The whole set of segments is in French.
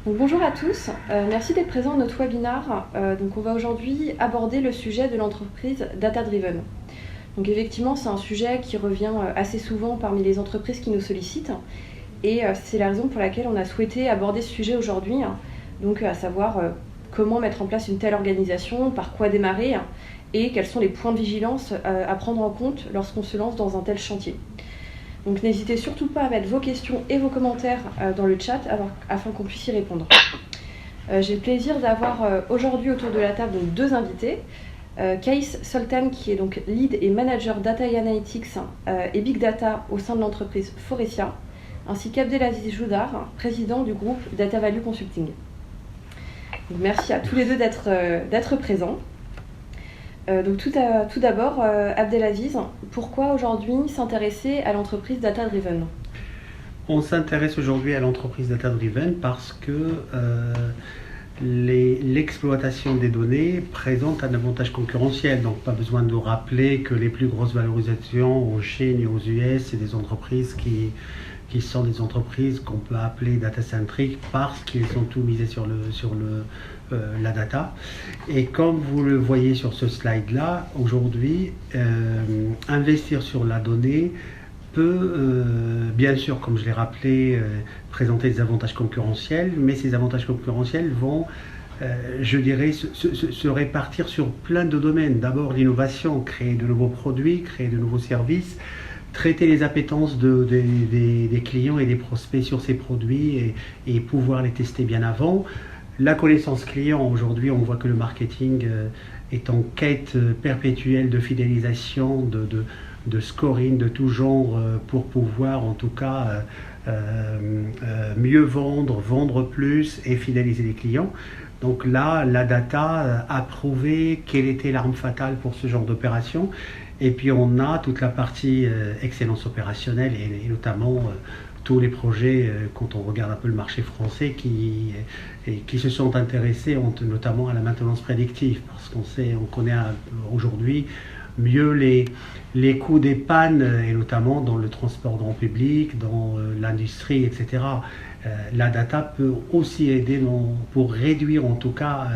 Donc, bonjour à tous, merci d'être présents à notre webinar. On va aujourd'hui aborder le sujet de l'entreprise Data Driven. Donc effectivement, c'est un sujet qui revient assez souvent parmi les entreprises qui nous sollicitent et c'est la raison pour laquelle on a souhaité aborder ce sujet aujourd'hui, donc à savoir comment mettre en place une telle organisation, par quoi démarrer et quels sont les points de vigilance à prendre en compte lorsqu'on se lance dans un tel chantier. Donc n'hésitez surtout pas à mettre vos questions et vos commentaires dans le chat afin qu'on puisse y répondre. J'ai le plaisir d'avoir aujourd'hui autour de la table donc, deux invités. Kaïs Soltan qui est donc lead et manager Data et Analytics et Big Data au sein de l'entreprise Forestia, ainsi qu'Abdelaziz Joudar, président du groupe Data Value Consulting. Donc, merci à tous les deux d'être présents. Tout d'abord, Abdelaziz, pourquoi aujourd'hui s'intéresser à l'entreprise Data Driven ? On s'intéresse aujourd'hui à l'entreprise Data Driven parce que l'exploitation des données présente un avantage concurrentiel. Donc pas besoin de rappeler que les plus grosses valorisations en Chine et aux US, c'est des entreprises qui sont des entreprises qu'on peut appeler data-centric parce qu'ils sont tout misés sur la data. Et comme vous le voyez sur ce slide-là, aujourd'hui, investir sur la donnée peut, bien sûr, comme je l'ai rappelé, présenter des avantages concurrentiels, mais ces avantages concurrentiels vont, je dirais, se répartir sur plein de domaines. D'abord, l'innovation, créer de nouveaux produits, créer de nouveaux services, traiter les appétences des clients et des prospects sur ces produits et pouvoir les tester bien avant. La connaissance client, aujourd'hui, on voit que le marketing est en quête perpétuelle de fidélisation, de scoring de tout genre pour pouvoir en tout cas mieux vendre plus et fidéliser les clients. Donc là, la data a prouvé quelle était l'arme fatale pour ce genre d'opération. Et puis on a toute la partie excellence opérationnelle et notamment tous les projets, quand on regarde un peu le marché français, qui se sont intéressés notamment à la maintenance prédictive, parce on connaît aujourd'hui mieux les coûts des pannes, et notamment dans le transport grand public, dans l'industrie, etc. La data peut aussi aider pour réduire en tout cas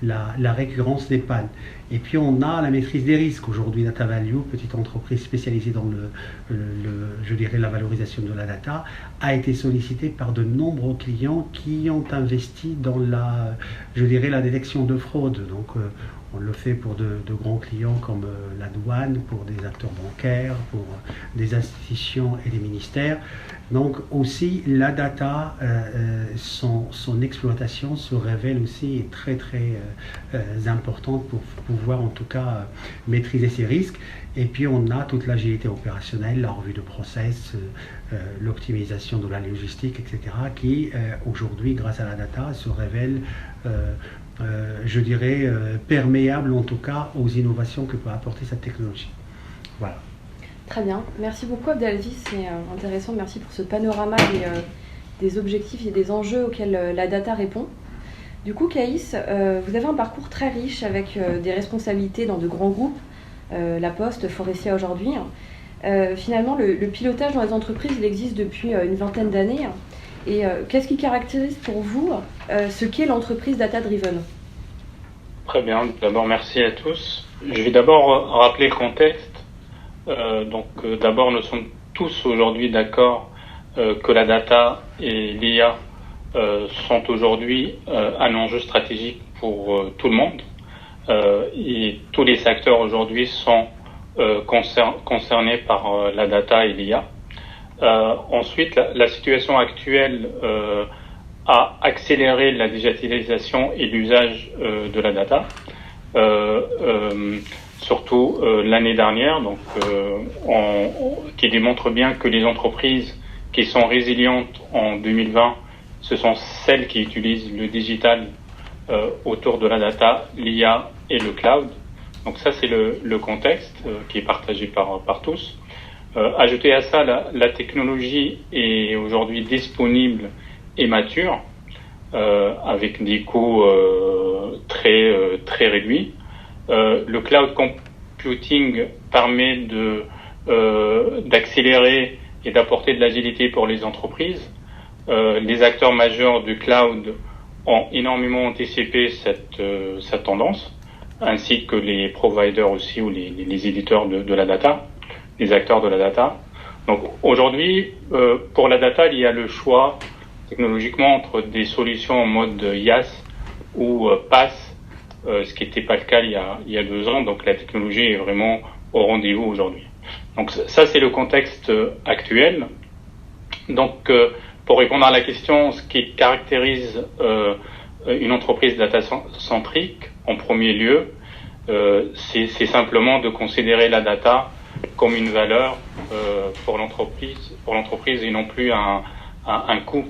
la récurrence des pannes. Et puis on a la maîtrise des risques. Aujourd'hui, Data Value, petite entreprise spécialisée dans je dirais la valorisation de la data, a été sollicitée par de nombreux clients qui ont investi dans la détection de fraude. Donc on le fait pour de grands clients comme la douane, pour des acteurs bancaires, pour des institutions et des ministères. Donc aussi, la data, son exploitation se révèle aussi très très importante pour pouvoir en tout cas maîtriser ces risques. Et puis on a toute l'agilité opérationnelle, la revue de process, l'optimisation de la logistique, etc. qui aujourd'hui, grâce à la data, se révèle je dirais, perméable en tout cas aux innovations que peut apporter cette technologie. Voilà. Très bien, merci beaucoup Abdelaziz, c'est intéressant, merci pour ce panorama des objectifs et des enjeux auxquels la data répond. Du coup, Kaïs, vous avez un parcours très riche avec des responsabilités dans de grands groupes, La Poste, Forestia aujourd'hui. Finalement, le pilotage dans les entreprises, il existe depuis une vingtaine d'années. Et qu'est-ce qui caractérise pour vous ce qu'est l'entreprise Data Driven ? Très bien, d'abord merci à tous. Je vais d'abord rappeler le contexte. D'abord, nous sommes tous aujourd'hui d'accord que la data et l'IA sont aujourd'hui un enjeu stratégique pour tout le monde. Et tous les secteurs aujourd'hui sont concernés par la data et l'IA. Ensuite, la situation actuelle a accéléré la digitalisation et l'usage de la data, surtout l'année dernière, qui démontre bien que les entreprises qui sont résilientes en 2020, ce sont celles qui utilisent le digital autour de la data, l'IA et le cloud. Donc ça, c'est le contexte qui est partagé par tous. Ajouter à ça, la technologie est aujourd'hui disponible et mature, avec des coûts très réduits. Le cloud computing permet d'accélérer et d'apporter de l'agilité pour les entreprises. les acteurs majeurs du cloud ont énormément anticipé cette tendance, ainsi que les providers aussi, ou les éditeurs de la data, les acteurs de la data. Donc aujourd'hui, pour la data, il y a le choix technologiquement entre des solutions en mode IaaS ou PaaS, ce qui n'était pas le cas il y a 2 ans. Donc la technologie est vraiment au rendez-vous aujourd'hui. Donc ça, c'est le contexte actuel. Donc pour répondre à la question, ce qui caractérise une entreprise data-centrique, en premier lieu, c'est simplement de considérer la data comme une valeur pour l'entreprise et non plus un coût.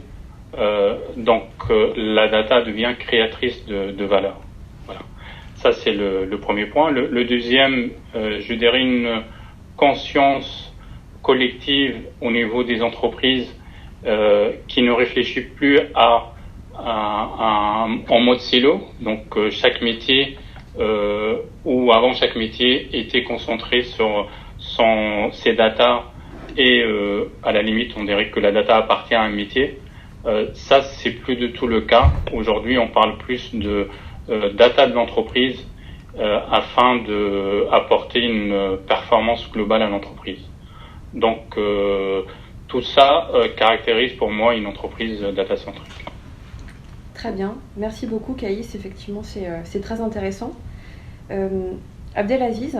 Donc la data devient créatrice de valeur. Voilà. Ça, c'est le premier point. Le deuxième, je dirais une conscience collective au niveau des entreprises qui ne réfléchit plus en mode silo. Donc chaque métier ou avant chaque métier était concentré sur ses data et à la limite on dirait que la data appartient à un métier. Ça, c'est plus du tout le cas. Aujourd'hui, on parle plus de data de l'entreprise afin de apporter une performance globale à l'entreprise. Donc tout ça caractérise pour moi une entreprise data-centrique. Très bien, merci beaucoup Caïs, effectivement c'est très intéressant. Abdelaziz,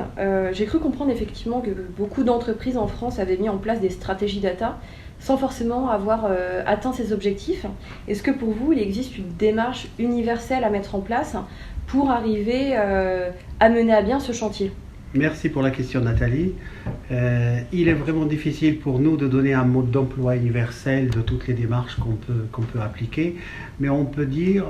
j'ai cru comprendre effectivement que beaucoup d'entreprises en France avaient mis en place des stratégies data sans forcément avoir atteint ces objectifs. Est-ce que pour vous, il existe une démarche universelle à mettre en place pour arriver à mener à bien ce chantier ? Merci pour la question, Nathalie. Il est vraiment difficile pour nous de donner un mode d'emploi universel de toutes les démarches qu'on peut appliquer, mais on peut dire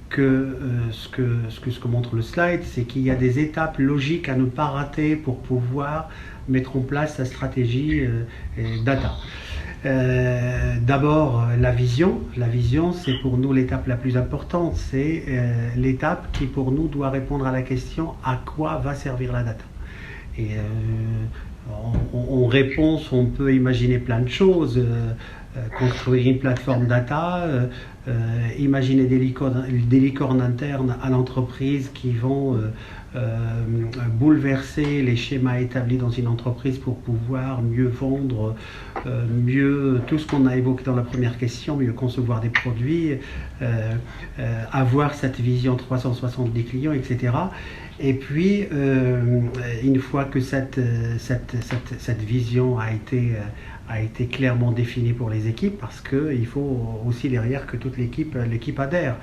que ce que montre le slide, c'est qu'il y a des étapes logiques à ne pas rater pour pouvoir mettre en place sa stratégie data. D'abord, la vision. La vision, c'est pour nous l'étape la plus importante. C'est l'étape qui, pour nous, doit répondre à la question à quoi va servir la data. Et en réponse, on peut imaginer plein de choses. Construire une plateforme data, imaginer des licornes internes à l'entreprise qui vont bouleverser les schémas établis dans une entreprise pour pouvoir mieux vendre, mieux tout ce qu'on a évoqué dans la première question, mieux concevoir des produits, avoir cette vision 360 des clients, etc. Et puis, une fois que cette vision a été clairement définie pour les équipes, parce qu'il faut aussi derrière que toute l'équipe adhère.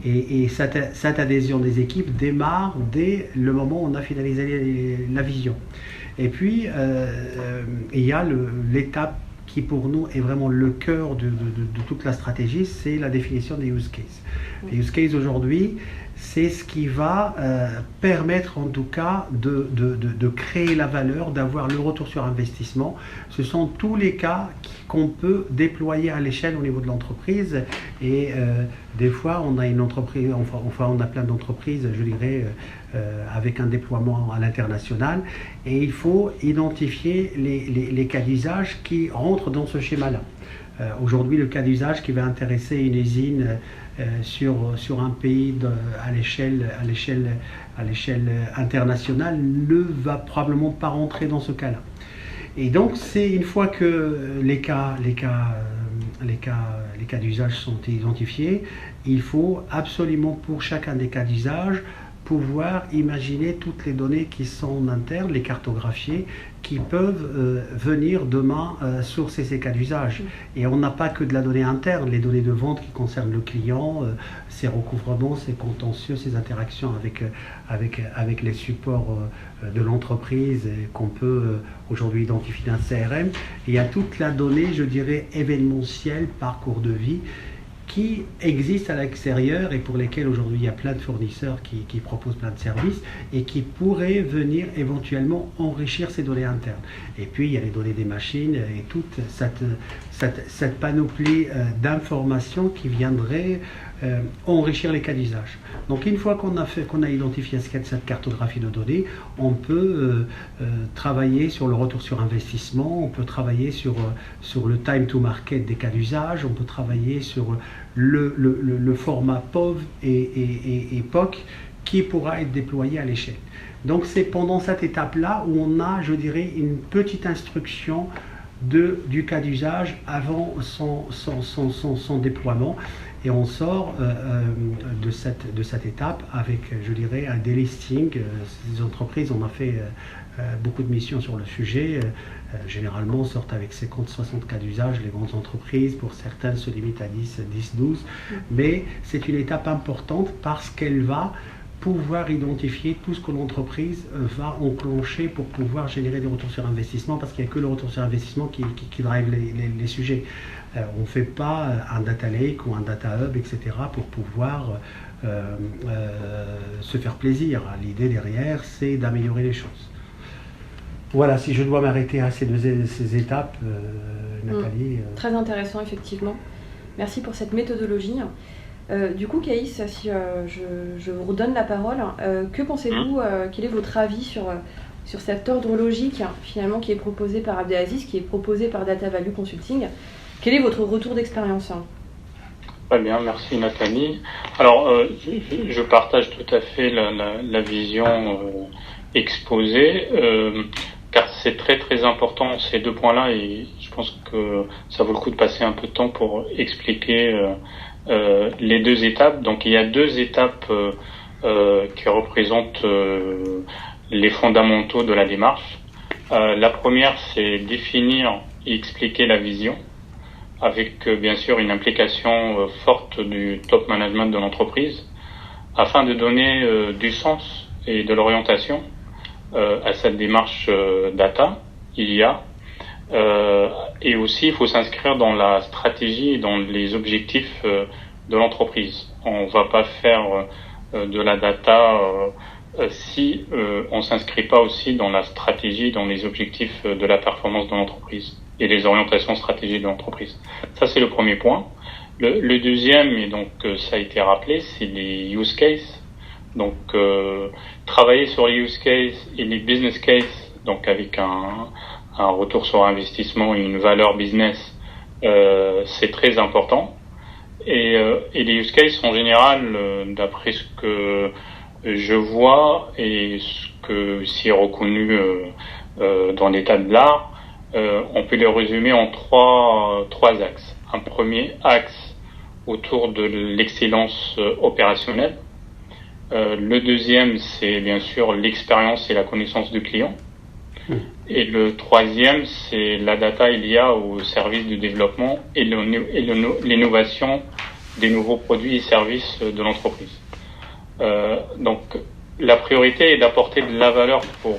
Et cette adhésion des équipes démarre dès le moment où on a finalisé la vision. Et puis, il y a l'étape qui pour nous est vraiment le cœur de toute la stratégie, c'est la définition des use cases. Les use cases aujourd'hui, c'est ce qui va permettre en tout cas de créer la valeur, d'avoir le retour sur investissement. Ce sont tous les cas qu'on peut déployer à l'échelle au niveau de l'entreprise. Et des fois, on a une entreprise, enfin on a plein d'entreprises, je dirais, avec un déploiement à l'international. Et il faut identifier les cas d'usage qui rentrent dans ce schéma-là. Aujourd'hui, le cas d'usage qui va intéresser une usine sur un pays à l'échelle internationale ne va probablement pas rentrer dans ce cas-là. Et donc, c'est une fois que les cas d'usage sont identifiés, il faut absolument pour chacun des cas d'usage pouvoir imaginer toutes les données qui sont en interne, les cartographier, qui peuvent venir demain sourcer ces cas d'usage. Et on n'a pas que de la donnée interne, les données de vente qui concernent le client, ses recouvrements, ses contentieux, ses interactions avec les supports de l'entreprise qu'on peut aujourd'hui identifier d'un CRM. Et il y a toute la donnée, je dirais, événementielle, parcours de vie, qui existent à l'extérieur et pour lesquels aujourd'hui il y a plein de fournisseurs qui proposent plein de services et qui pourraient venir éventuellement enrichir ces données internes. Et puis il y a les données des machines et toute cette panoplie d'informations qui viendraient enrichir les cas d'usage. Donc une fois qu'on a identifié cette cartographie de données, on peut travailler sur le retour sur investissement, on peut travailler sur le time to market des cas d'usage, on peut travailler sur le format POV et POC qui pourra être déployé à l'échelle. Donc c'est pendant cette étape-là où on a, je dirais, une petite instruction du cas d'usage avant son déploiement, et on sort de cette étape avec, je dirais, un delisting. Les entreprises, on a fait beaucoup de missions sur le sujet, généralement sortent avec 50-60 cas d'usage, les grandes entreprises, pour certaines se limitent à 10-12, mais c'est une étape importante parce qu'elle va pouvoir identifier tout ce que l'entreprise va enclencher pour pouvoir générer des retours sur investissement, parce qu'il n'y a que le retour sur investissement qui drive les sujets. On ne fait pas un data lake ou un data hub, etc. pour pouvoir se faire plaisir. L'idée derrière, c'est d'améliorer les choses. Voilà, si je dois m'arrêter à ces étapes, Nathalie. Très intéressant, effectivement. Merci pour cette méthodologie. Du coup, Caïs, si je vous redonne la parole, que pensez-vous, quel est votre avis sur cet ordre logique finalement qui est proposé par Abdelaziz, qui est proposé par Data Value Consulting? Quel est votre retour d'expérience? Très bien, merci Nathalie. Alors, je partage tout à fait la vision exposée, car c'est très très important ces deux points-là, et je pense que ça vaut le coup de passer un peu de temps pour expliquer les deux étapes. Donc il y a deux étapes qui représentent les fondamentaux de la démarche. La première, c'est définir et expliquer la vision, avec bien sûr une implication forte du top management de l'entreprise, afin de donner du sens et de l'orientation à cette démarche data, et aussi il faut s'inscrire dans la stratégie et dans les objectifs de l'entreprise. On ne va pas faire de la data si on ne s'inscrit pas aussi dans la stratégie, dans les objectifs de la performance de l'entreprise et les orientations stratégiques de l'entreprise. Ça, c'est le premier point. Le deuxième, et donc ça a été rappelé, c'est les use cases. Donc travailler sur les use cases et les business cases, donc avec un retour sur investissement et une valeur business, c'est très important. Et les use cases en général, d'après ce que je vois et ce que c'est reconnu dans l'état de l'art, on peut les résumer en trois axes. Un premier axe autour de l'excellence opérationnelle. Le deuxième, c'est bien sûr l'expérience et la connaissance du client. Et le troisième, c'est la data et l'IA au service du développement et l'innovation des nouveaux produits et services de l'entreprise. Donc, la priorité est d'apporter de la valeur pour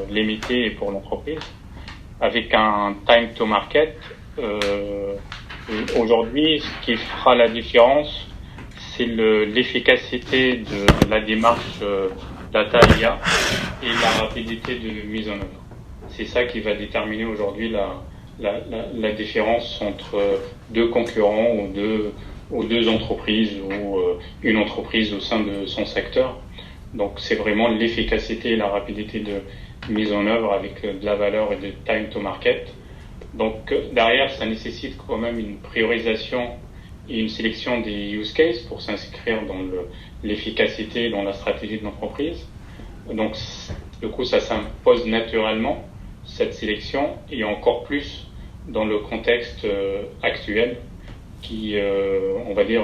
les métiers et pour l'entreprise, avec un time to market. Aujourd'hui, ce qui fera la différence, c'est l'efficacité de la démarche data IA et la rapidité de mise en œuvre. C'est ça qui va déterminer aujourd'hui la différence entre deux concurrents ou deux entreprises ou une entreprise au sein de son secteur. Donc c'est vraiment l'efficacité et la rapidité de mise en œuvre avec de la valeur et de time to market. Donc derrière, ça nécessite quand même une priorisation et une sélection des use cases pour s'inscrire dans l'efficacité, dans la stratégie de l'entreprise. Donc du coup, ça s'impose naturellement, cette sélection, et encore plus dans le contexte actuel qui, on va dire,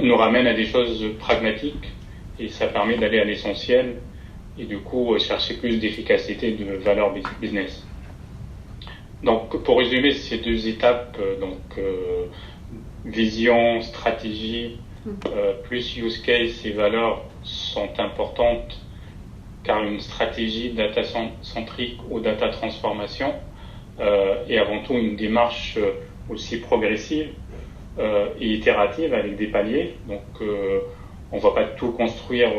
nous ramène à des choses pragmatiques, et ça permet d'aller à l'essentiel et du coup chercher plus d'efficacité, de valeur business. Donc pour résumer ces deux étapes, vision, stratégie, plus use case et valeurs sont importantes, car une stratégie data-centrique ou data transformation est avant tout une démarche aussi progressive et itérative avec des paliers. Donc on ne va pas tout construire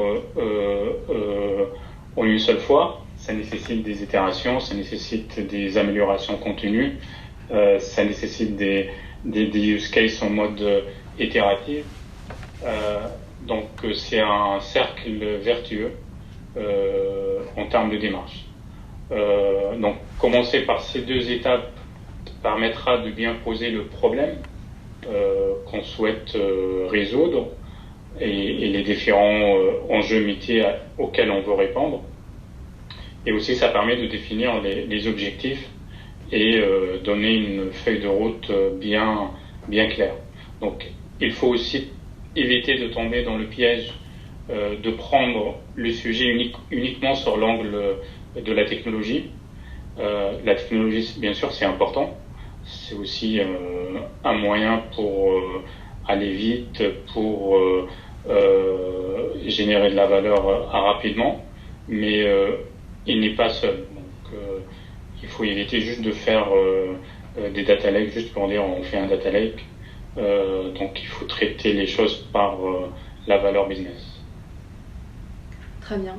en une seule fois. Ça nécessite des itérations, ça nécessite des améliorations continues, ça nécessite des use cases en mode itérative. Donc c'est un cercle vertueux en termes de démarche. Donc commencer par ces 2 étapes permettra de bien poser le problème qu'on souhaite résoudre et les différents enjeux métiers auxquels on veut répondre. Et aussi ça permet de définir les objectifs et donner une feuille de route bien claire. Donc il faut aussi éviter de tomber dans le piège de prendre le sujet uniquement sur l'angle de la technologie. La technologie, bien sûr, c'est important. C'est aussi un moyen pour aller vite, pour générer de la valeur rapidement, mais il n'est pas seul. Donc, il faut éviter juste de faire des data lakes juste pour dire on fait un data lake. Donc il faut traiter les choses par la valeur business. Très bien.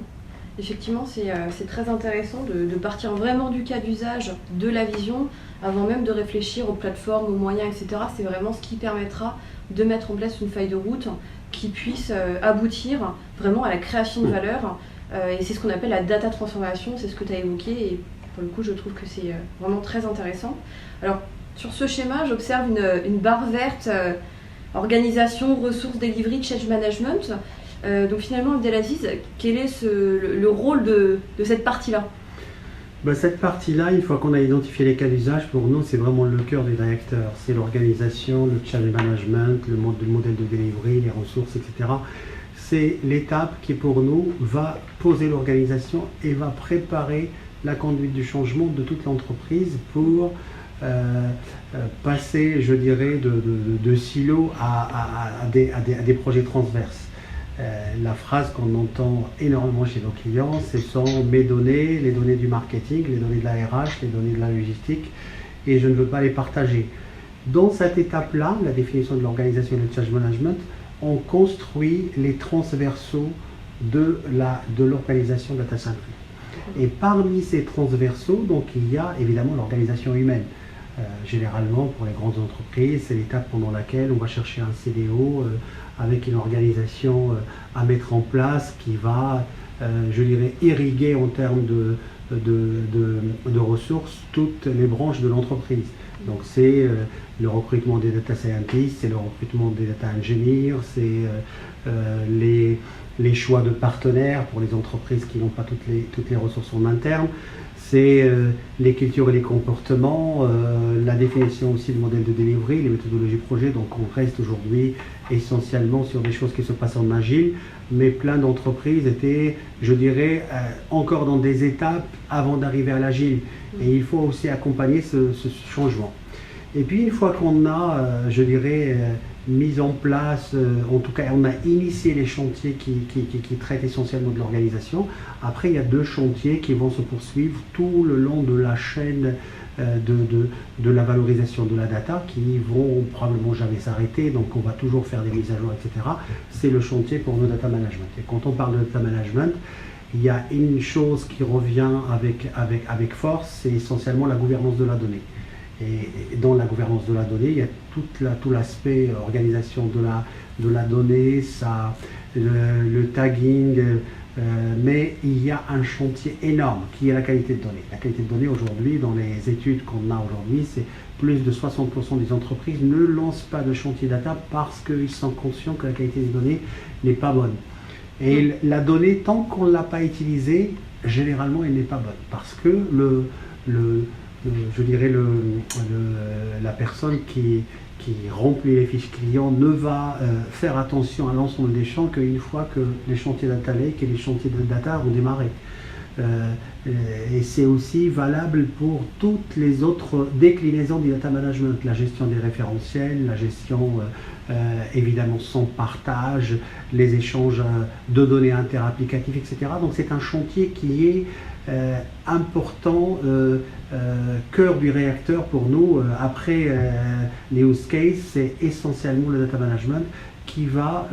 Effectivement, c'est très intéressant de partir vraiment du cas d'usage, de la vision, avant même de réfléchir aux plateformes, aux moyens, etc. C'est vraiment ce qui permettra de mettre en place une feuille de route qui puisse aboutir vraiment à la création de valeur. Et c'est ce qu'on appelle la data transformation, c'est ce que tu as évoqué. Et pour le coup, je trouve que c'est vraiment très intéressant. Alors, sur ce schéma, j'observe une barre verte, organisation, ressources, delivery, change management. Donc finalement, Abdelaziz, quel est le rôle de cette partie-là? Cette partie-là, une fois qu'on a identifié les cas d'usage, pour nous, c'est vraiment le cœur du réacteur. C'est l'organisation, le change management, le modèle de delivery, les ressources, etc. C'est l'étape qui, pour nous, va poser l'organisation et va préparer la conduite du changement de toute l'entreprise pour passer, je dirais, de silos à des projets transverses. La phrase qu'on entend énormément chez nos clients, ce sont mes données, les données du marketing, les données de la RH, les données de la logistique, et je ne veux pas les partager. Dans cette étape-là, la définition de l'organisation et le change management, on construit les transversaux de l'organisation data centric. Et parmi ces transversaux, donc, il y a évidemment l'organisation humaine. Généralement, pour les grandes entreprises, c'est l'étape pendant laquelle on va chercher un CDO avec une organisation à mettre en place qui va, je dirais, irriguer en termes de ressources toutes les branches de l'entreprise. Donc c'est le recrutement des data scientists, c'est le recrutement des data engineers, c'est les choix de partenaires pour les entreprises qui n'ont pas toutes les ressources en interne. C'est les cultures et les comportements, la définition aussi du modèle de delivery, les méthodologies projet. Donc on reste aujourd'hui essentiellement sur des choses qui se passent en agile, mais plein d'entreprises étaient, je dirais, encore dans des étapes avant d'arriver à l'agile. Et il faut aussi accompagner ce changement. Et puis une fois qu'on a, je dirais, mis en place, en tout cas on a initié les chantiers qui traitent essentiellement de l'organisation. Après il y a 2 chantiers qui vont se poursuivre tout le long de la chaîne de la valorisation de la data, qui vont probablement jamais s'arrêter, donc on va toujours faire des mises à jour, etc. C'est le chantier pour le data management. Et quand on parle de data management, il y a une chose qui revient avec force, c'est essentiellement la gouvernance de la donnée. Et dans la gouvernance de la donnée, il y a tout l'aspect organisation de la donnée, le tagging, mais il y a un chantier énorme qui est la qualité de données. La qualité de données aujourd'hui, dans les études qu'on a aujourd'hui, c'est plus de 60% des entreprises ne lancent pas de chantier data parce qu'ils sont conscients que la qualité des données n'est pas bonne. Et la donnée, tant qu'on ne l'a pas utilisée, généralement elle n'est pas bonne parce que je dirais la personne qui remplit les fiches clients ne va faire attention à l'ensemble des champs qu'une fois que les chantiers data lake et les chantiers de data ont démarré. Et c'est aussi valable pour toutes les autres déclinaisons du data management, la gestion des référentiels, la gestion évidemment sans partage, les échanges de données interapplicatifs, etc. Donc c'est un chantier qui est important, cœur du réacteur pour nous. Après les use cases, c'est essentiellement le data management qui va,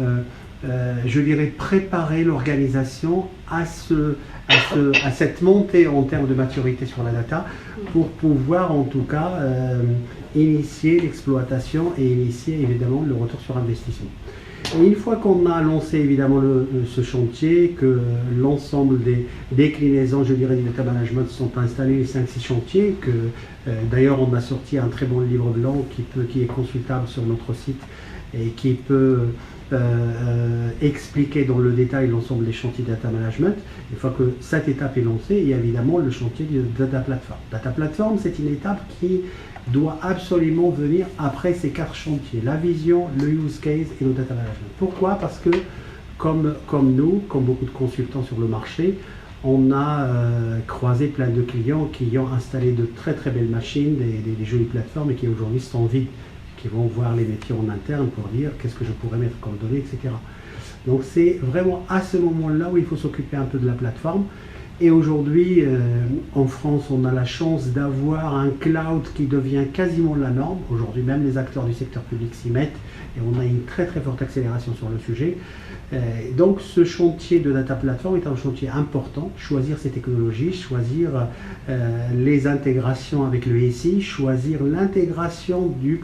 je dirais, préparer l'organisation à cette montée en termes de maturité sur la data pour pouvoir en tout cas initier l'exploitation et initier évidemment le retour sur investissement. Et une fois qu'on a lancé évidemment ce chantier, que l'ensemble des déclinaisons, je dirais, du data management sont installées, les 5-6 chantiers, que d'ailleurs on a sorti un très bon livre blanc qui est consultable sur notre site et qui peut expliquer dans le détail l'ensemble des chantiers de data management. Une fois que cette étape est lancée, il y a évidemment le chantier de data platform. Data platform, c'est une étape qui doit absolument venir après ces 4 chantiers, la vision, le use case et le data management. Pourquoi? Parce que comme nous, comme beaucoup de consultants sur le marché, on a croisé plein de clients qui ont installé de très très belles machines, des jolies plateformes et qui aujourd'hui sont vides, qui vont voir les métiers en interne pour dire qu'est-ce que je pourrais mettre comme données, etc. Donc c'est vraiment à ce moment-là où il faut s'occuper un peu de la plateforme. Et aujourd'hui, en France, on a la chance d'avoir un cloud qui devient quasiment la norme. Aujourd'hui, même les acteurs du secteur public s'y mettent et on a une très très forte accélération sur le sujet. Donc ce chantier de data platform est un chantier important. Choisir ces technologies, choisir les intégrations avec le SI, choisir l'intégration du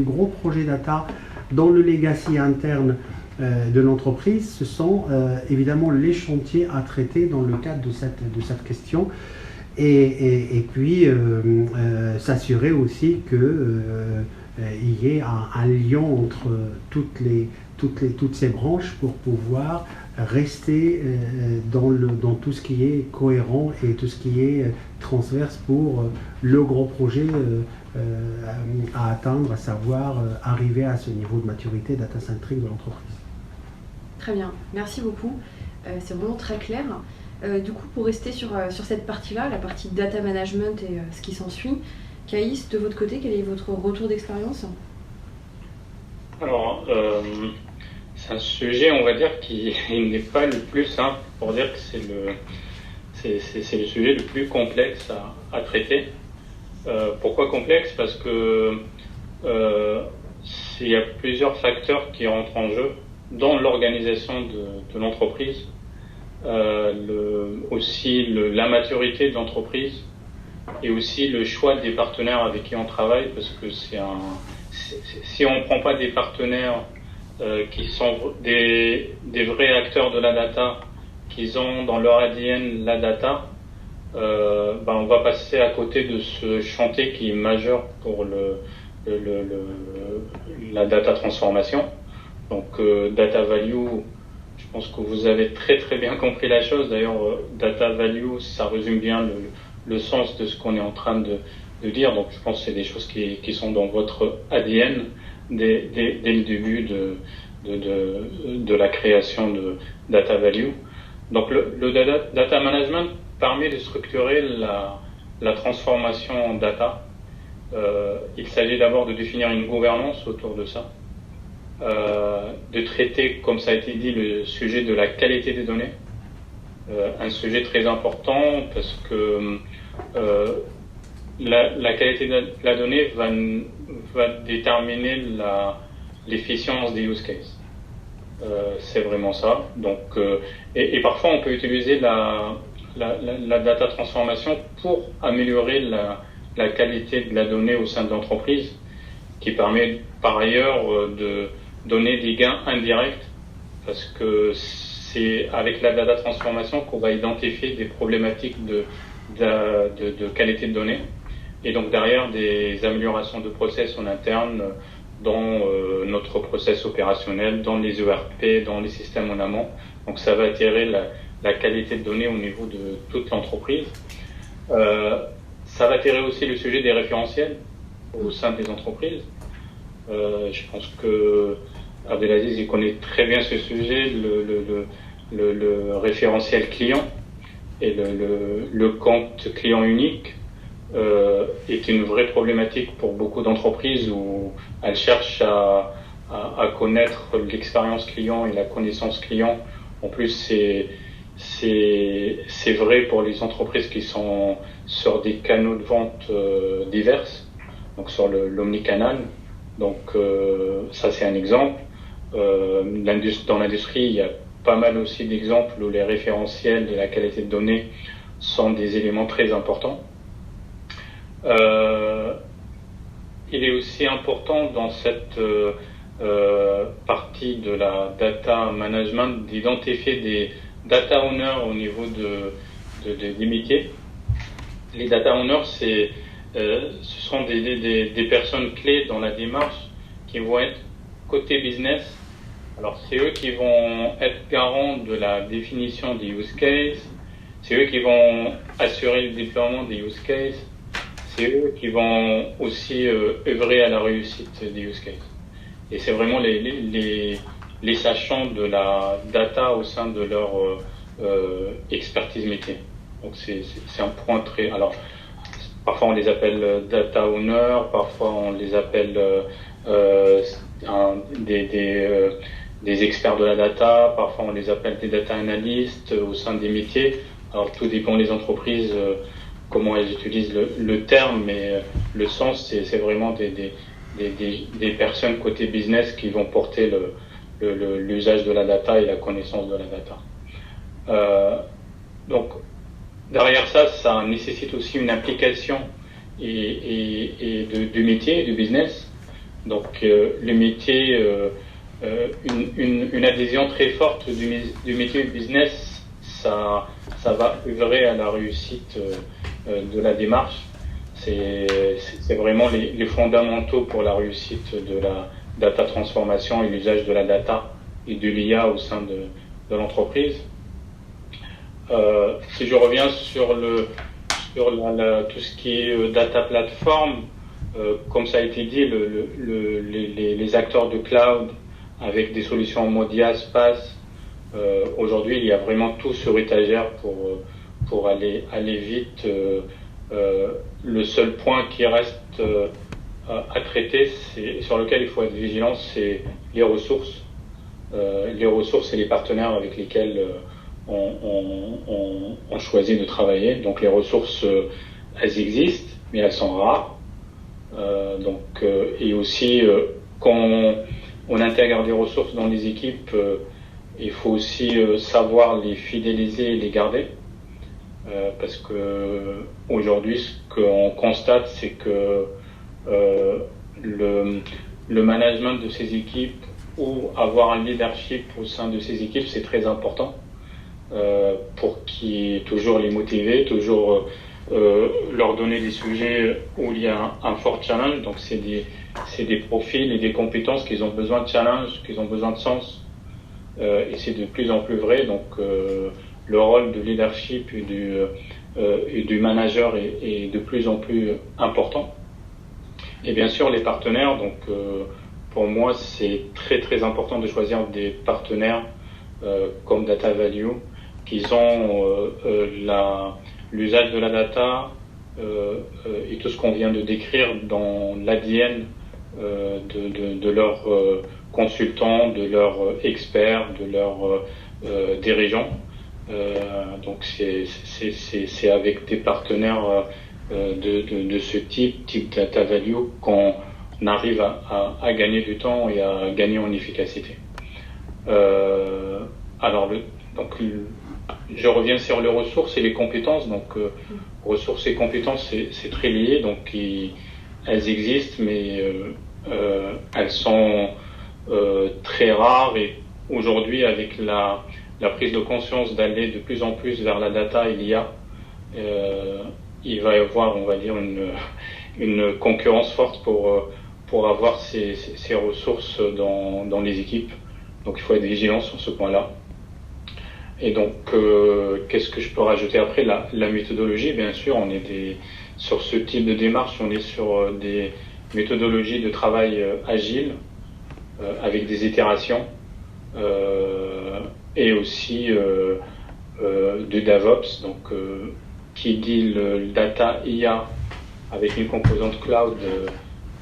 gros projet data dans le legacy interne de l'entreprise, ce sont évidemment les chantiers à traiter dans le cadre de cette question et puis s'assurer aussi qu'il y ait un lien entre toutes ces branches pour pouvoir rester dans tout ce qui est cohérent et tout ce qui est transverse pour le gros projet à atteindre, à savoir arriver à ce niveau de maturité data-centric de l'entreprise. Très bien, merci beaucoup. C'est vraiment très clair. Du coup, pour rester sur cette partie-là, la partie data management et ce qui s'ensuit, Caïs, de votre côté, quel est votre retour d'expérience? Alors, c'est un sujet, on va dire, qui n'est pas le plus simple, pour dire que c'est le sujet le plus complexe à traiter. Pourquoi complexe? Parce que il y a plusieurs facteurs qui rentrent en jeu dans l'organisation de l'entreprise, aussi la maturité de l'entreprise et aussi le choix des partenaires avec qui on travaille, parce que si on ne prend pas des partenaires qui sont des vrais acteurs de la data, qui ont dans leur ADN la data, on va passer à côté de ce chantier qui est majeur pour la data transformation. Donc data value, je pense que vous avez très très bien compris la chose. D'ailleurs, data value, ça résume bien le sens de ce qu'on est en train de dire. Donc je pense que c'est des choses qui sont dans votre ADN dès le début de la création de data value. Donc le data management permet de structurer la transformation en data. Il s'agit d'abord de définir une gouvernance autour de ça. De traiter, comme ça a été dit, le sujet de la qualité des données, un sujet très important parce que la qualité de la donnée va déterminer l'efficience des use cases. C'est vraiment ça. Donc, et parfois on peut utiliser la data transformation pour améliorer la qualité de la donnée au sein de l'entreprise, qui permet par ailleurs de donner des gains indirects, parce que c'est avec la data transformation qu'on va identifier des problématiques de qualité de données, et donc derrière des améliorations de process en interne dans notre process opérationnel, dans les ERP, dans les systèmes en amont. Donc ça va attirer la qualité de données au niveau de toute l'entreprise. Ça va attirer aussi le sujet des référentiels au sein des entreprises. Je pense que Abdelaziz il connaît très bien ce sujet, le référentiel client et le compte client unique est une vraie problématique pour beaucoup d'entreprises où elles cherchent à connaître l'expérience client et la connaissance client. En plus, c'est vrai pour les entreprises qui sont sur des canaux de vente divers, donc sur l'omnicanal. Donc ça c'est un exemple. Dans l'industrie, il y a pas mal aussi d'exemples où les référentiels et la qualité de données sont des éléments très importants. Il est aussi important dans cette partie de la data management d'identifier des data owners au niveau des métiers. Les data owners, ce sont des personnes clés dans la démarche qui vont être côté business. Alors c'est eux qui vont être garants de la définition des use cases, c'est eux qui vont assurer le déploiement des use cases, c'est eux qui vont aussi œuvrer à la réussite des use cases. Et c'est vraiment les sachants de la data au sein de leur expertise métier. Donc c'est un point très... Alors, parfois on les appelle data owners, parfois on les appelle des experts de la data, parfois on les appelle des data analystes au sein des métiers. Alors tout dépend des entreprises, comment elles utilisent le terme, mais le sens c'est vraiment des personnes côté business qui vont porter l'usage de la data et la connaissance de la data. Donc derrière ça nécessite aussi une implication et du métier, du business. Donc le métier, une adhésion très forte du métier du business, ça va œuvrer à la réussite de la démarche. C'est vraiment les fondamentaux pour la réussite de la data transformation et l'usage de la data et de l'IA au sein de l'entreprise. Si je reviens sur tout ce qui est data platform, comme ça a été dit, les acteurs de cloud avec des solutions en mode IaaS, PaaS, aujourd'hui il y a vraiment tout sur étagère pour aller vite. Le seul point qui reste à traiter, sur lequel il faut être vigilant, c'est les ressources. Les ressources et les partenaires avec lesquels on choisit de travailler. Donc les ressources, elles existent, mais elles sont rares. Et aussi, quand on intègre des ressources dans les équipes, il faut aussi savoir les fidéliser et les garder. Parce que aujourd'hui, ce qu'on constate, c'est que le management de ces équipes ou avoir un leadership au sein de ces équipes, c'est très important pour toujours les motiver, toujours leur donner des sujets où il y a un fort challenge. Donc c'est des profils et des compétences qu'ils ont besoin de challenge, qu'ils ont besoin de sens, et c'est de plus en plus vrai. Donc le rôle de leadership et du manager est de plus en plus important. Et bien sûr les partenaires, donc pour moi c'est très très important de choisir des partenaires comme Data Value qui ont l'usage de la data et tout ce qu'on vient de décrire dans l'ADN de leurs consultants, de leurs experts, de leurs dirigeants. Donc c'est avec des partenaires de ce type Data Value qu'on arrive à gagner du temps et à gagner en efficacité. Je reviens sur les ressources et les compétences. Donc, ressources et compétences, c'est très lié. Donc, elles existent, mais elles sont très rares. Et aujourd'hui, avec la prise de conscience d'aller de plus en plus vers la data et l'IA, il va y avoir, on va dire, une concurrence forte pour avoir ces ressources dans les équipes. Donc, il faut être vigilant sur ce point-là. Et donc, qu'est-ce que je peux rajouter après? La méthodologie, bien sûr, sur ce type de démarche, on est sur des méthodologies de travail agile, avec des itérations, et aussi de DevOps. Donc, qui dit le data IA avec une composante cloud,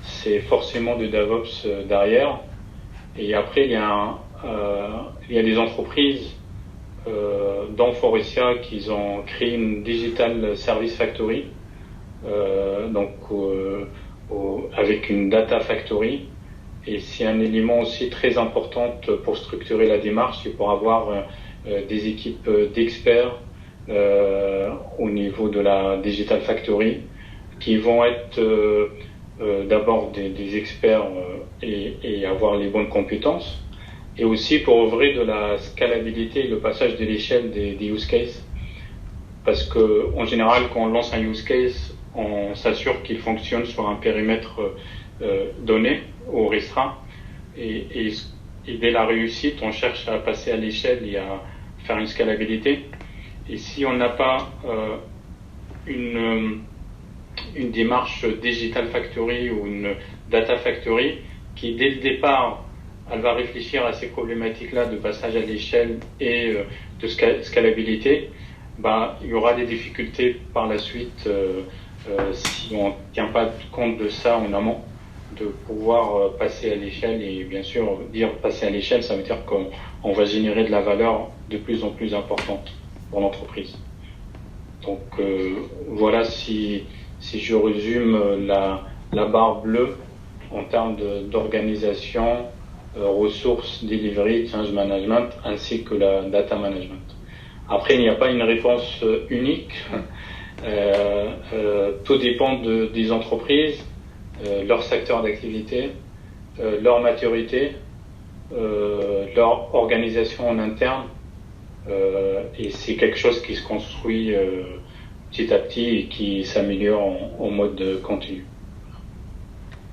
c'est forcément de DevOps derrière. Et après, il y a des entreprises dans Forestia qu'ils ont créé une Digital Service Factory, avec une Data Factory. Et c'est un élément aussi très important pour structurer la démarche et pour avoir des équipes d'experts au niveau de la Digital Factory qui vont être d'abord des experts et avoir les bonnes compétences, et aussi pour œuvrer de la scalabilité et le passage de l'échelle des use cases. Parce que en général, quand on lance un use case, on s'assure qu'il fonctionne sur un périmètre donné ou restreint, et dès la réussite, on cherche à passer à l'échelle et à faire une scalabilité. Et si on n'a pas une démarche Digital Factory ou une Data Factory qui, dès le départ, elle va réfléchir à ces problématiques-là de passage à l'échelle et de scalabilité, il y aura des difficultés par la suite si on ne tient pas compte de ça en amont, de pouvoir passer à l'échelle. Et bien sûr, dire passer à l'échelle, ça veut dire qu'on va générer de la valeur de plus en plus importante pour l'entreprise. Donc voilà, si je résume la barre bleue en termes d'organisation, ressources, delivery, change management, ainsi que la data management. Après, il n'y a pas une réponse unique. Tout dépend des entreprises, leur secteur d'activité, leur maturité, leur organisation en interne. Et c'est quelque chose qui se construit petit à petit et qui s'améliore en mode continu.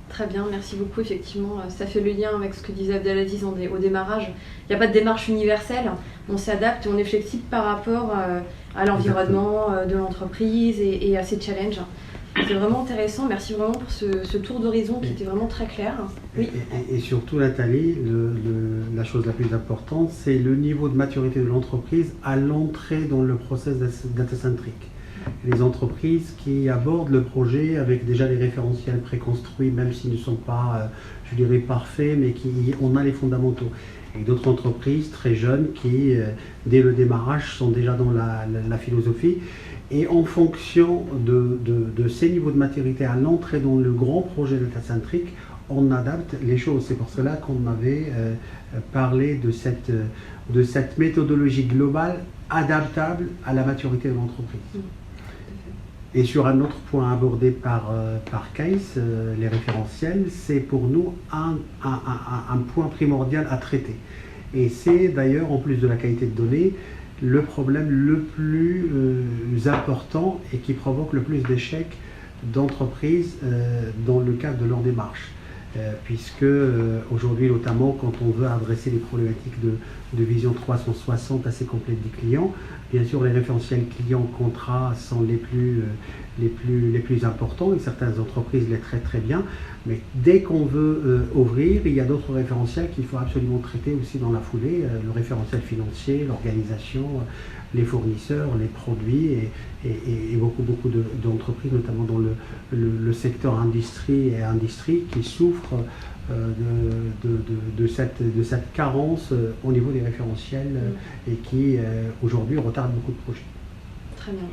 Très bien, merci beaucoup. Effectivement, ça fait le lien avec ce que disait Abdelaziz au démarrage. Il n'y a pas de démarche universelle, on s'adapte et on est flexible par rapport à l'environnement de l'entreprise et à ses challenges. C'est vraiment intéressant, merci vraiment pour ce tour d'horizon qui était vraiment très clair. Oui. Et surtout, Nathalie, la chose la plus importante, c'est le niveau de maturité de l'entreprise à l'entrée dans le process data-centric. Les entreprises qui abordent le projet avec déjà les référentiels préconstruits, même s'ils ne sont pas, je dirais, parfaits, mais on a les fondamentaux. Et d'autres entreprises très jeunes qui, dès le démarrage, sont déjà dans la philosophie. Et en fonction de ces niveaux de maturité à l'entrée dans le grand projet data-centric, on adapte les choses. C'est pour cela qu'on avait parlé de cette méthodologie globale adaptable à la maturité de l'entreprise. Et sur un autre point abordé par Kees, les référentiels, c'est pour nous un point primordial à traiter. Et c'est d'ailleurs, en plus de la qualité de données, le problème le plus important et qui provoque le plus d'échecs d'entreprises dans le cadre de leur démarche. Puisque aujourd'hui, notamment, quand on veut adresser les problématiques de vision 360 assez complète des clients, bien sûr, les référentiels clients contrats sont les plus importants et certaines entreprises les traitent très bien. Mais dès qu'on veut ouvrir, il y a d'autres référentiels qu'il faut absolument traiter aussi dans la foulée. Le référentiel financier, l'organisation, les fournisseurs, les produits et beaucoup d'entreprises, notamment dans le secteur industrie qui souffrent de cette carence au niveau des référentiels et qui aujourd'hui retarde beaucoup de projets. Très bien,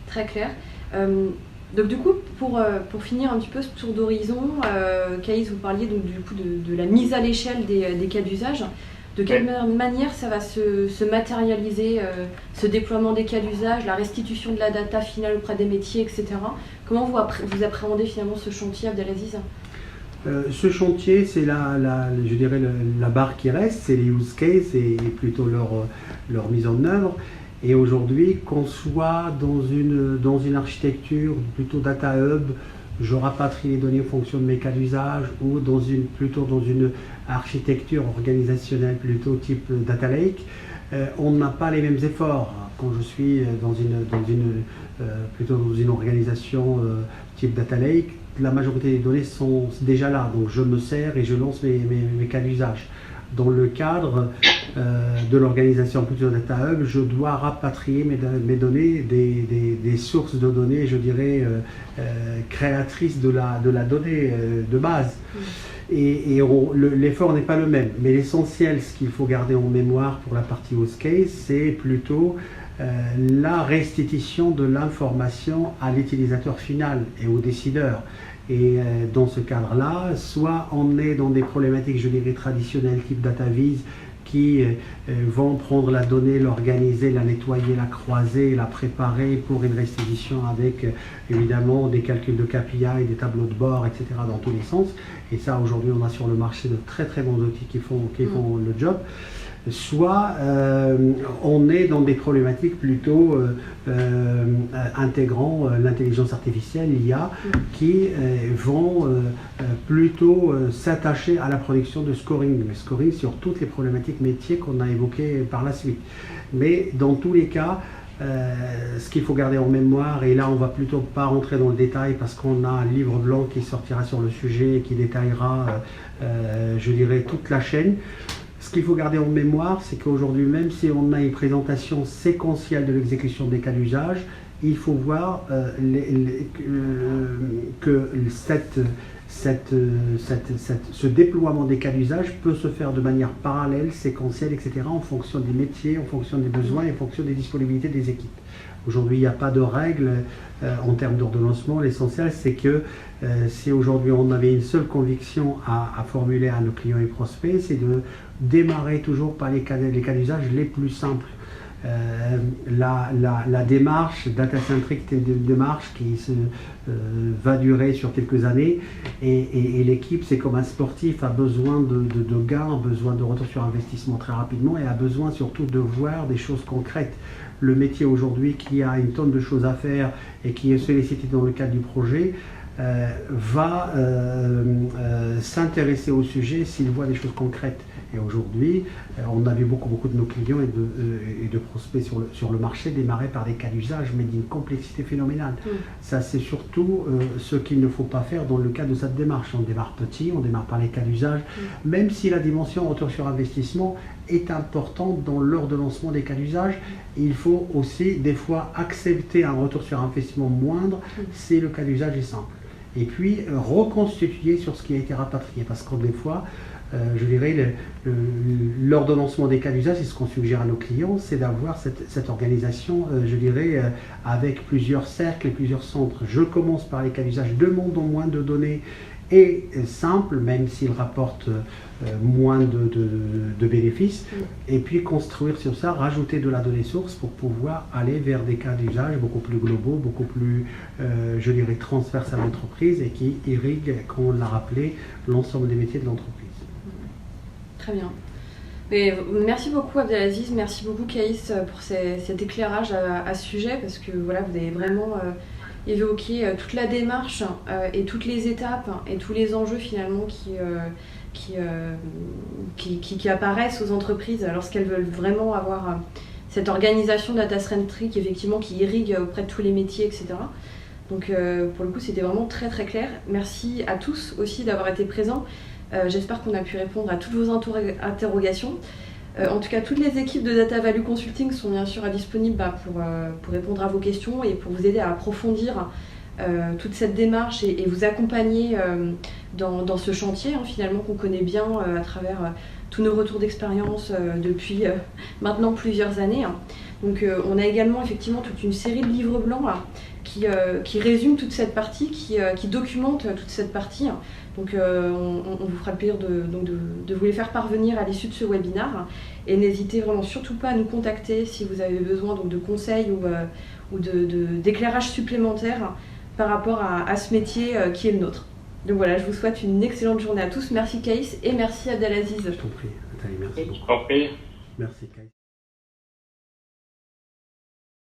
très clair. Donc du coup, pour finir un petit peu ce tour d'horizon, Kees, vous parliez donc du coup de la mise à l'échelle des cas d'usage. De quelle manière ça va se matérialiser, ce déploiement des cas d'usage, la restitution de la data finale auprès des métiers, etc. Comment vous appréhendez finalement ce chantier, Abdelaziz ? Ce chantier, c'est je dirais la barre qui reste, c'est les use cases et plutôt leur mise en œuvre. Et aujourd'hui, qu'on soit dans une architecture plutôt data hub, je rapatrie les données en fonction de mes cas d'usage, ou plutôt dans une architecture organisationnelle plutôt type data lake, on n'a pas les mêmes efforts. Quand je suis plutôt dans une organisation type data lake, la majorité des données sont déjà là, donc je me sers et je lance mes cas d'usage. dans le cadre de l'organisation Culture Data Hub, je dois rapatrier mes données des sources de données, je dirais, créatrices de la donnée de base. Et l'effort n'est pas le même. Mais l'essentiel, ce qu'il faut garder en mémoire pour la partie use case, c'est plutôt la restitution de l'information à l'utilisateur final et au décideur. Et dans ce cadre-là, soit on est dans des problématiques, je dirais, traditionnelles, type DataVis, qui vont prendre la donnée, l'organiser, la nettoyer, la croiser, la préparer pour une restitution avec évidemment des calculs de KPI, des tableaux de bord, etc. dans tous les sens. Et ça, aujourd'hui, on a sur le marché de très très bons outils qui font le job. Soit on est dans des problématiques plutôt intégrant l'intelligence artificielle, l'IA, qui vont plutôt s'attacher à la production de scoring, le scoring sur toutes les problématiques métiers qu'on a évoquées par la suite. Mais dans tous les cas, ce qu'il faut garder en mémoire, et là on va plutôt pas rentrer dans le détail parce qu'on a un livre blanc qui sortira sur le sujet et qui détaillera, je dirais, toute la chaîne. Ce qu'il faut garder en mémoire, c'est qu'aujourd'hui, même si on a une présentation séquentielle de l'exécution des cas d'usage, il faut voir que ce déploiement des cas d'usage peut se faire de manière parallèle, séquentielle, etc., en fonction des métiers, en fonction des besoins et en fonction des disponibilités des équipes. Aujourd'hui, il n'y a pas de règle en termes d'ordonnancement. L'essentiel, c'est que si aujourd'hui on avait une seule conviction à formuler à nos clients et prospects, c'est de démarrer toujours par les cas d'usage les plus simples. La démarche data-centric est une démarche qui va durer sur quelques années et l'équipe, c'est comme un sportif, a besoin de gains, a besoin de retour sur investissement très rapidement et a besoin surtout de voir des choses concrètes. Le métier aujourd'hui qui a une tonne de choses à faire et qui est sollicité dans le cadre du projet va s'intéresser au sujet s'il voit des choses concrètes. Et aujourd'hui, on a vu beaucoup de nos clients et de prospects sur le marché démarrer par des cas d'usage, mais d'une complexité phénoménale. Ça, c'est surtout ce qu'il ne faut pas faire dans le cadre de cette démarche. On démarre petit, on démarre par les cas d'usage, même si la dimension retour sur investissement est importante dans l'heure de lancement des cas d'usage. Il faut aussi, des fois, accepter un retour sur investissement moindre si le cas d'usage est simple. Et puis, reconstituer sur ce qui a été rapatrié, parce que des fois, je dirais, l'ordonnancement des cas d'usage, c'est ce qu'on suggère à nos clients, c'est d'avoir cette organisation, je dirais, avec plusieurs cercles et plusieurs centres. Je commence par les cas d'usage, demandons moins de données et simple, même s'il rapporte moins de bénéfices, et puis construire sur ça, rajouter de la donnée source pour pouvoir aller vers des cas d'usage beaucoup plus globaux, beaucoup plus, je dirais, transversales à l'entreprise et qui irriguent, comme on l'a rappelé, l'ensemble des métiers de l'entreprise. Très bien. Mais merci beaucoup Abdelaziz, merci beaucoup Kaïs pour cet éclairage à ce sujet, parce que voilà, vous avez vraiment évoqué toute la démarche et toutes les étapes et tous les enjeux finalement qui apparaissent aux entreprises lorsqu'elles veulent vraiment avoir cette organisation data-centric effectivement qui irrigue auprès de tous les métiers, etc. Donc pour le coup c'était vraiment très très clair. Merci à tous aussi d'avoir été présents. J'espère qu'on a pu répondre à toutes vos interrogations. En tout cas, toutes les équipes de Data Value Consulting sont bien sûr disponibles pour répondre à vos questions et pour vous aider à approfondir toute cette démarche et vous accompagner dans ce chantier finalement qu'on connaît bien à travers tous nos retours d'expérience depuis maintenant plusieurs années. Donc on a également effectivement toute une série de livres blancs qui résument toute cette partie, qui documentent toute cette partie. Donc on vous fera le plaisir de vous les faire parvenir à l'issue de ce webinaire. Et n'hésitez vraiment surtout pas à nous contacter si vous avez besoin de conseils ou d'éclairage supplémentaire par rapport à ce métier qui est le nôtre. Donc voilà, je vous souhaite une excellente journée à tous. Merci Kaïs et merci Abdelaziz. Je t'en prie, Nathalie, merci beaucoup. Je t'en prie. Merci Kaïs.